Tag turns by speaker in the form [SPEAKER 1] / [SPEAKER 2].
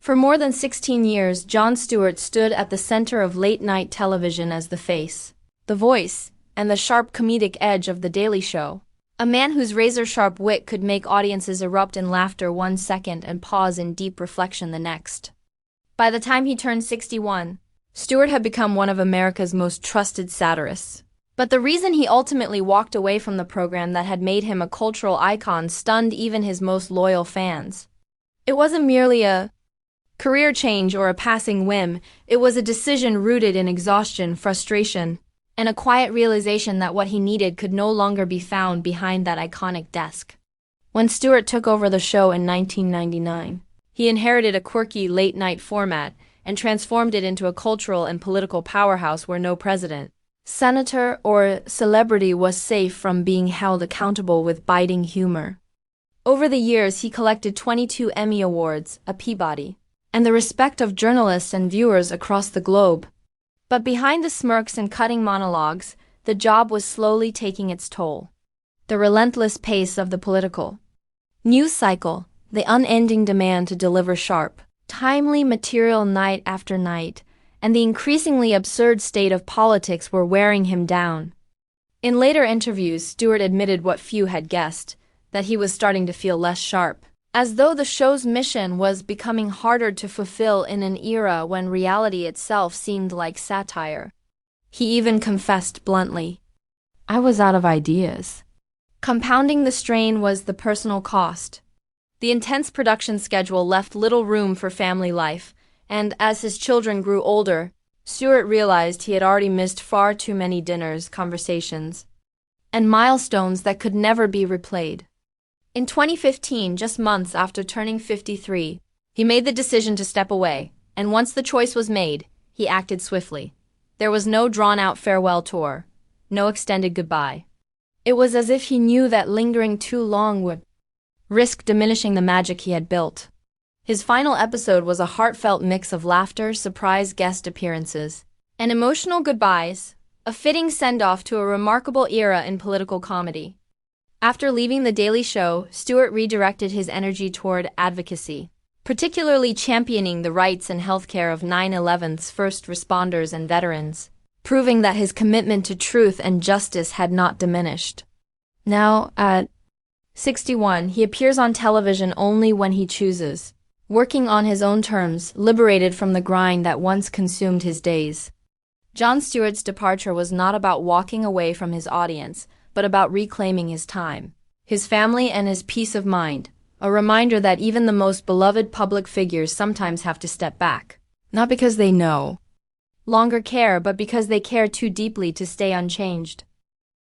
[SPEAKER 1] For more than 16 years, Jon Stewart stood at the center of late-night television as the face, the voice, and the sharp comedic edge of The Daily Show. A man whose razor-sharp wit could make audiences erupt in laughter one second and pause in deep reflection the next. By the time he turned 61, Stewart had become one of America's most trusted satirists. But the reason he ultimately walked away from the program that had made him a cultural icon stunned even his most loyal fans. It wasn't merely a career change or a passing whim, it was a decision rooted in exhaustion, frustration, and a quiet realization that what he needed could no longer be found behind that iconic desk. When Stewart took over the show in 1999, he inherited a quirky late-night format and transformed it into a cultural and political powerhouse where no president, senator, or celebrity was safe from being held accountable with biting humor. Over the years, he collected 22 Emmy Awards, a Peabody, and the respect of journalists and viewers across the globe. But behind the smirks and cutting monologues, the job was slowly taking its toll. The relentless pace of the political news cycle, the unending demand to deliver sharp, timely material night after night, and the increasingly absurd state of politics were wearing him down. In later interviews, Stewart admitted what few had guessed, that he was starting to feel less sharp, as though the show's mission was becoming harder to fulfill in an era when reality itself seemed like satire. He even confessed bluntly, "I was out of ideas." Compounding the strain was the personal cost. The intense production schedule left little room for family life, and as his children grew older, Stewart realized he had already missed far too many dinners, conversations, and milestones that could never be replayed. In 2015, just months after turning 53, he made the decision to step away, and once the choice was made, he acted swiftly. There was no drawn-out farewell tour, no extended goodbye. It was as if he knew that lingering too long would risk diminishing the magic he had built. His final episode was a heartfelt mix of laughter, surprise guest appearances, and emotional goodbyes, a fitting send-off to a remarkable era in political comedy. After leaving The Daily Show, Stewart redirected his energy toward advocacy, particularly championing the rights and healthcare of 9/11's first responders and veterans, proving that his commitment to truth and justice had not diminished. Now, at 61, he appears on television only when he chooses, working on his own terms, liberated from the grind that once consumed his days. Jon Stewart's departure was not about walking away from his audience, but about reclaiming his time, his family, and his peace of mind, a reminder that even the most beloved public figures sometimes have to step back, not because they no longer care, but because they care too deeply to stay unchanged.